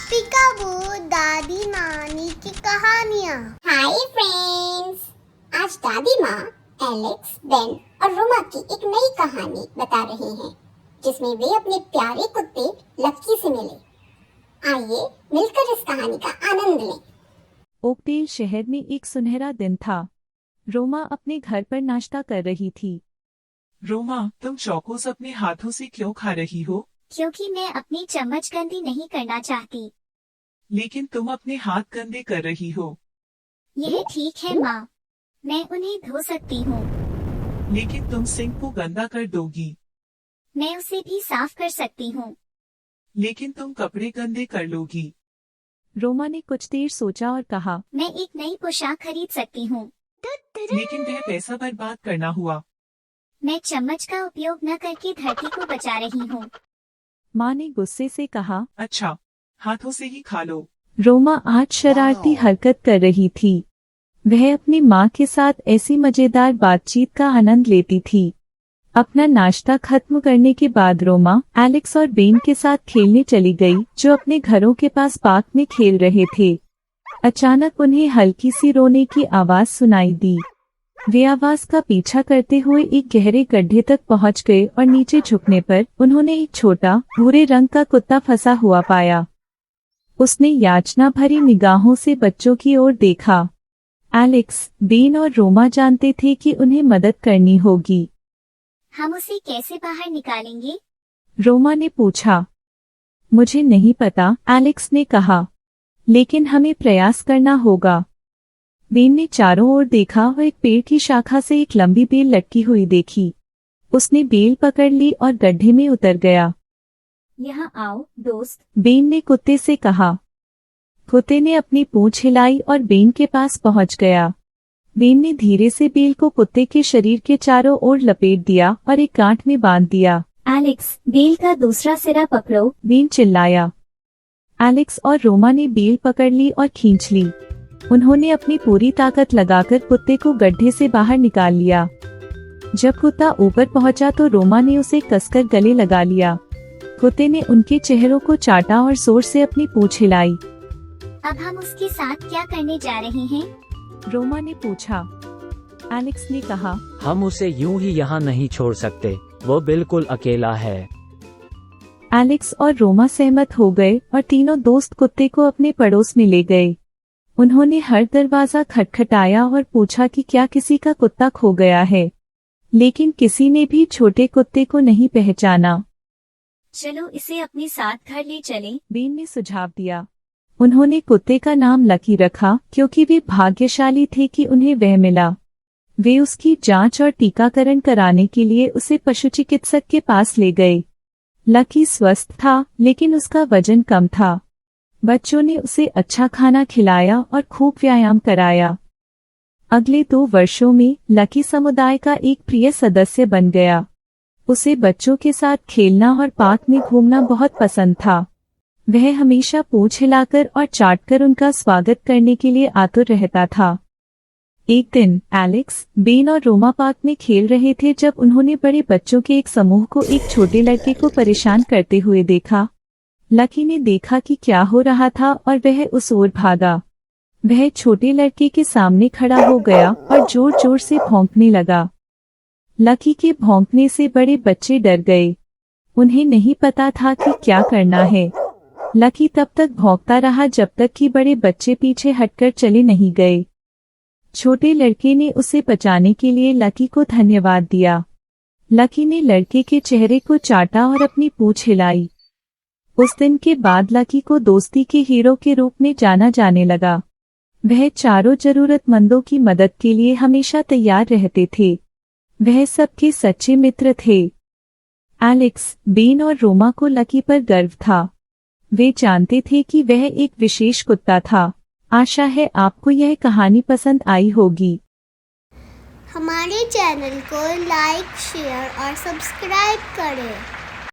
पिकाबू दादी नानी की कहानियाँ। हाय फ्रेंड्स, आज दादी माँ एलेक्स, बेन और रोमा की एक नई कहानी बता रही हैं, जिसमें वे अपने प्यारे कुत्ते लक्की से मिले। आइए मिलकर इस कहानी का आनंद लें। ओकडेल शहर में एक सुनहरा दिन था। रोमा अपने घर पर नाश्ता कर रही थी। रोमा, तुम चौकोस अपने हाथों से क्यों खा रही हो? क्योंकि मैं अपनी चम्मच गंदी नहीं करना चाहती। लेकिन तुम अपने हाथ गंदे कर रही हो। यह ठीक है माँ, मैं उन्हें धो सकती हूँ। लेकिन तुम सिंक को गंदा कर दोगी। मैं उसे भी साफ कर सकती हूँ। लेकिन तुम कपड़े गंदे कर लोगी। रोमा ने कुछ देर सोचा और कहा, मैं एक नई पोशाक खरीद सकती हूँ। लेकिन वह पैसा बर्बाद करना हुआ। मैं चम्मच का उपयोग न करके धरती को बचा रही हूँ। माँ ने गुस्से से कहा। अच्छा, हाथों से ही खा लो। रोमा आज शरारती हरकत कर रही थी। वह अपनी माँ के साथ ऐसी मजेदार बातचीत का आनंद लेती थी। अपना नाश्ता खत्म करने के बाद रोमा एलेक्स और बेन के साथ खेलने चली गई, जो अपने घरों के पास पार्क में खेल रहे थे। अचानक उन्हें हल्की सी रोने की आवाज सुनाई दी। वे आवाज का पीछा करते हुए एक गहरे गड्ढे तक पहुंच गए और नीचे झुकने पर उन्होंने एक छोटा भूरे रंग का कुत्ता फंसा हुआ पाया। उसने याचना भरी निगाहों से बच्चों की ओर देखा। एलेक्स, बेन और रोमा जानते थे कि उन्हें मदद करनी होगी। हम उसे कैसे बाहर निकालेंगे? रोमा ने पूछा। मुझे नहीं पता, एलेक्स ने कहा, लेकिन हमें प्रयास करना होगा। बेन ने चारों ओर देखा और एक पेड़ की शाखा से एक लंबी बेल लटकी हुई देखी। उसने बेल पकड़ ली और गड्ढे में उतर गया। यहाँ आओ दोस्त, बेन ने कुत्ते से कहा। कुत्ते ने अपनी पूंछ हिलाई और बेन के पास पहुंच गया। बेन ने धीरे से बेल को कुत्ते के शरीर के चारों ओर लपेट दिया और एक गांठ में बांध दिया। एलेक्स, बेल का दूसरा सिरा पकड़ो, बेन चिल्लाया। एलेक्स और रोमा ने बेल पकड़ ली और खींच ली। उन्होंने अपनी पूरी ताकत लगाकर कुत्ते को गड्ढे से बाहर निकाल लिया। जब कुत्ता ऊपर पहुंचा तो रोमा ने उसे कसकर गले लगा लिया। कुत्ते ने उनके चेहरों को चाटा और जोर से अपनी पूंछ हिलाई। अब हम उसके साथ क्या करने जा रहे हैं? रोमा ने पूछा। एलेक्स ने कहा, हम उसे यूं ही यहाँ नहीं छोड़ सकते, वो बिल्कुल अकेला है। एलेक्स और रोमा सहमत हो गए और तीनों दोस्त कुत्ते को अपने पड़ोस में ले गए। उन्होंने हर दरवाजा खटखटाया और पूछा कि क्या किसी का कुत्ता खो गया है, लेकिन किसी ने भी छोटे कुत्ते को नहीं पहचाना। चलो इसे अपने साथ घर ले चलें, बेन ने सुझाव दिया। उन्होंने कुत्ते का नाम लकी रखा क्योंकि वे भाग्यशाली थे कि उन्हें वह मिला। वे उसकी जांच और टीकाकरण कराने के लिए उसे पशु चिकित्सक के पास ले गए। लकी स्वस्थ था, लेकिन उसका वजन कम था। बच्चों ने उसे अच्छा खाना खिलाया और खूब व्यायाम कराया। अगले 2 वर्षों में लकी समुदाय का एक प्रिय सदस्य बन गया। उसे बच्चों के साथ खेलना और पार्क में घूमना बहुत पसंद था। वह हमेशा पूंछ हिलाकर और चाटकर उनका स्वागत करने के लिए आतुर रहता था। एक दिन एलेक्स, बेन और रोमा पार्क में खेल रहे थे जब उन्होंने बड़े बच्चों के एक समूह को एक छोटे लड़के को परेशान करते हुए देखा। लकी ने देखा कि क्या हो रहा था और वह उस ओर भागा। वह छोटे लड़के के सामने खड़ा हो गया और जोर जोर से भौंकने लगा। लकी के भौंकने से बड़े बच्चे डर गए। उन्हें नहीं पता था कि क्या करना है। लकी तब तक भौंकता रहा जब तक कि बड़े बच्चे पीछे हटकर चले नहीं गए। छोटे लड़के ने उसे बचाने के लिए लकी को धन्यवाद दिया। लकी ने लड़के के चेहरे को चाटा और अपनी पूंछ हिलाई। उस दिन के बाद लकी को दोस्ती के हीरो के रूप में जाना जाने लगा। वह चारों जरूरतमंदों की मदद के लिए हमेशा तैयार रहते थे। वह सबके सच्चे मित्र थे। एलेक्स, बेन और रोमा को लकी पर गर्व था। वे जानते थे कि वह एक विशेष कुत्ता था। आशा है आपको यह कहानी पसंद आई होगी। हमारे चैनल को लाइक, शेयर और सब्सक्राइब करें।